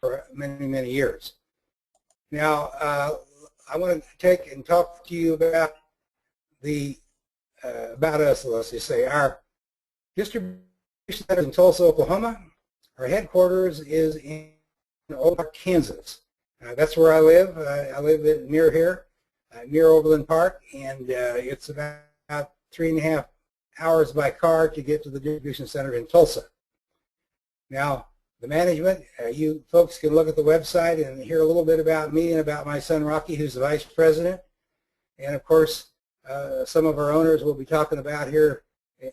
for many, many years. Now, I want to take and talk to you about about us, let's just say. Our distribution center is in Tulsa, Oklahoma. Our headquarters is in Old Park, Kansas. That's where I live. I live near here, near Overland Park, and it's about 3.5 hours by car to get to the distribution center in Tulsa. Now, the management, you folks can look at the website and hear a little bit about me and about my son Rocky, who's the vice president. And of course, some of our owners will be talking about here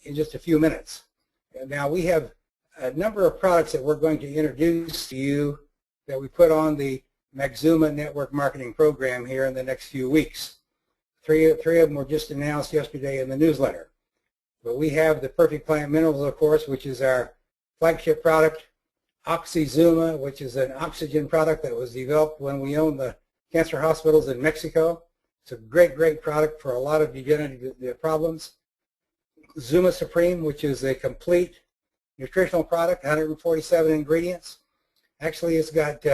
in just a few minutes. And now we have a number of products that we're going to introduce to you that we put on the MAGZUMA network marketing program here in the next few weeks. Three of them were just announced yesterday in the newsletter. But we have the Perfect Plant Minerals, of course, which is our flagship product. MAGZUMA, which is an oxygen product that was developed when we owned the cancer hospitals in Mexico. It's a great, great product for a lot of degenerative problems. Zuma Supreme, which is a complete nutritional product, 147 ingredients. Actually, it's got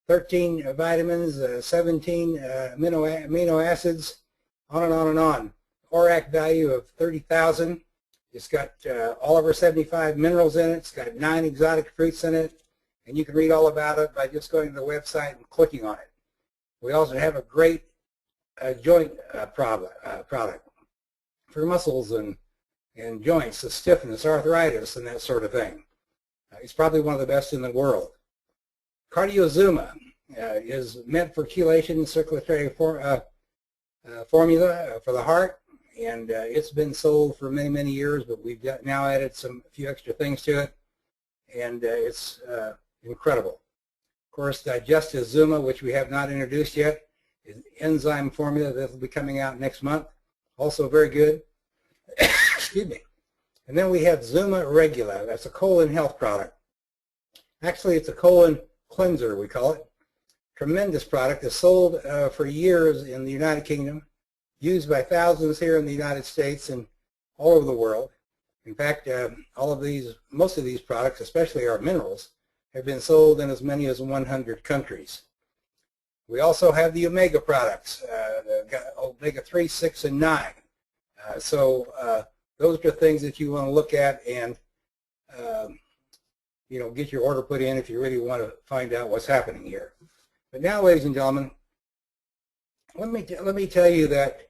13 vitamins, 17 amino acids, on and on and on. ORAC value of 30,000. It's got all over 75 minerals in it. It's got 9 exotic fruits in it. And you can read all about it by just going to the website and clicking on it. We also have a great joint product for muscles and joints, the stiffness, arthritis, and that sort of thing. It's probably one of the best in the world. CardioZuma is meant for chelation and circulatory formula for the heart, and it's been sold for many, many years, but we've now added a few extra things to it, and it's incredible. Of course, Digestive Zuma, which we have not introduced yet, is enzyme formula that will be coming out next month. Also very good. Excuse me. And then we have Zuma Regula. That's a colon health product. Actually, it's a colon cleanser, we call it. Tremendous product. It's sold for years in the United Kingdom, used by thousands here in the United States and all over the world. In fact, most of these products, especially our minerals, have been sold in as many as 100 countries. We also have the omega products, omega-3, 6, and 9. Those are things that you want to look at and get your order put in if you really want to find out what's happening here. But now, ladies and gentlemen, let me tell you that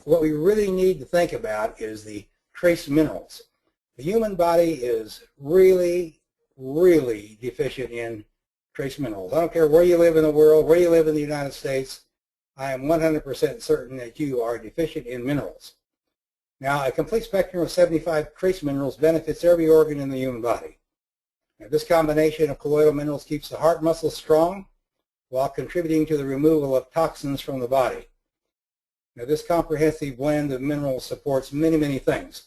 what we really need to think about is the trace minerals. The human body is really, really deficient in trace minerals. I don't care where you live in the world, where you live in the United States, I am 100% certain that you are deficient in minerals. Now, a complete spectrum of 75 trace minerals benefits every organ in the human body. Now, this combination of colloidal minerals keeps the heart muscle strong while contributing to the removal of toxins from the body. Now, this comprehensive blend of minerals supports many, many things,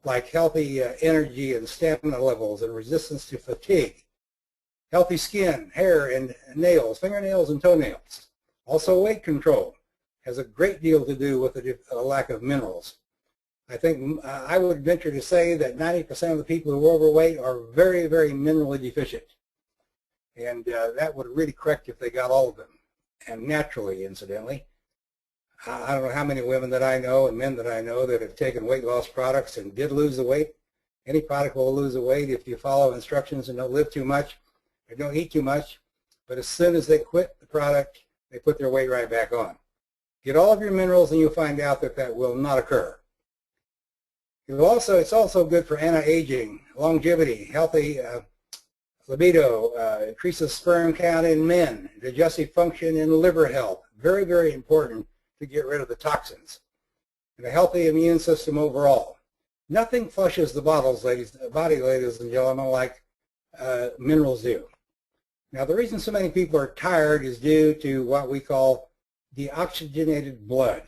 like healthy energy and stamina levels and resistance to fatigue, healthy skin, hair, and nails, fingernails and toenails. Also, weight control has a great deal to do with the lack of minerals. I think I would venture to say that 90% of the people who are overweight are very, very minerally deficient. And that would really correct if they got all of them, and naturally, incidentally. I don't know how many women that I know and men that I know that have taken weight loss products and did lose the weight. Any product will lose the weight if you follow instructions and don't live too much or don't eat too much. But as soon as they quit the product, they put their weight right back on. Get all of your minerals and you'll find out that that will not occur. It's also good for anti-aging, longevity, healthy libido, increases sperm count in men, digestive function and liver health. Very, very important to get rid of the toxins. And a healthy immune system overall. Nothing flushes the body, ladies and gentlemen, like minerals do. Now, the reason so many people are tired is due to what we call deoxygenated blood.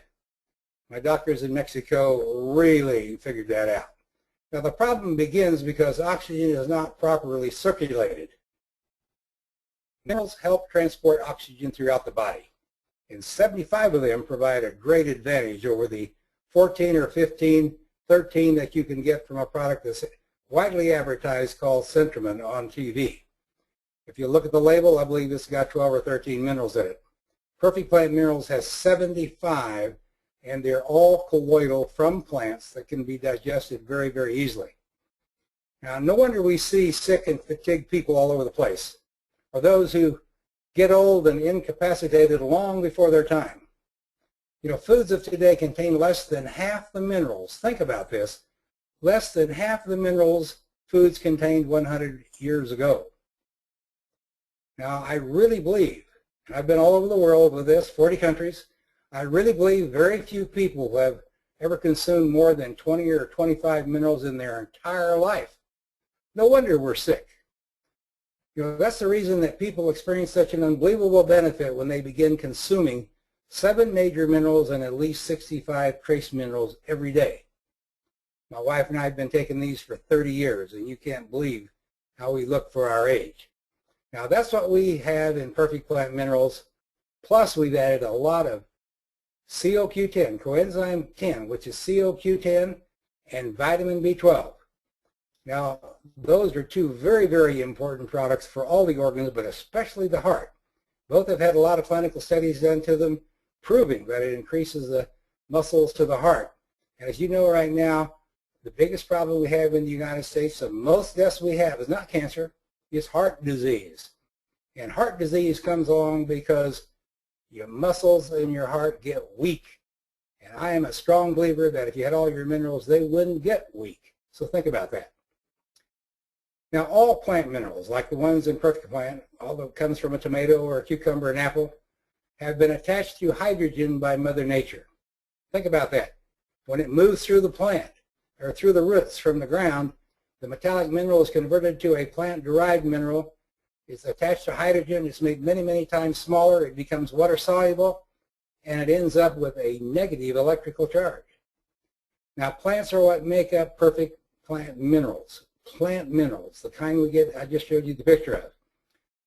My doctors in Mexico really figured that out. Now, the problem begins because oxygen is not properly circulated. Minerals help transport oxygen throughout the body, and 75 of them provide a great advantage over the 14 or 15, 13 that you can get from a product that's widely advertised called Centramin on TV. If you look at the label, I believe it's got 12 or 13 minerals in it. Perfect Plant Minerals has 75, and they're all colloidal from plants that can be digested very, very easily. Now, no wonder we see sick and fatigued people all over the place, or those who get old and incapacitated long before their time. You know, foods of today contain less than half the minerals. Think about this. Less than half the minerals foods contained 100 years ago. Now, I really believe, and I've been all over the world with this, 40 countries, I really believe very few people have ever consumed more than 20 or 25 minerals in their entire life. No wonder we're sick. You know, that's the reason that people experience such an unbelievable benefit when they begin consuming 7 major minerals and at least 65 trace minerals every day. My wife and I have been taking these for 30 years, and you can't believe how we look for our age. Now, that's what we have in Perfect Plant Minerals. Plus, we've added a lot of CoQ10, coenzyme 10, which is CoQ10, and vitamin B12. Now, those are 2 very, very important products for all the organs, but especially the heart. Both have had a lot of clinical studies done to them, proving that it increases the muscles to the heart. And as you know right now, the biggest problem we have in the United States, the most deaths we have, is not cancer, it's heart disease. And heart disease comes along because your muscles in your heart get weak. And I am a strong believer that if you had all your minerals, they wouldn't get weak. So think about that. Now, all plant minerals, like the ones in Perfect Plant, all that comes from a tomato or a cucumber and apple, have been attached to hydrogen by Mother Nature. Think about that. When it moves through the plant, or through the roots from the ground, the metallic mineral is converted to a plant-derived mineral. It's attached to hydrogen. It's made many, many times smaller. It becomes water-soluble, and it ends up with a negative electrical charge. Now, plants are what make up Perfect Plant Minerals. Plant minerals, the kind we get, I just showed you the picture of.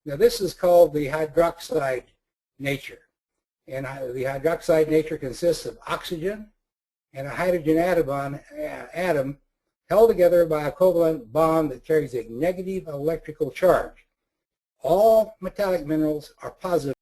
Now, this is called the hydroxide nature. And the hydroxide nature consists of oxygen and a hydrogen atom held together by a covalent bond that carries a negative electrical charge. All metallic minerals are positive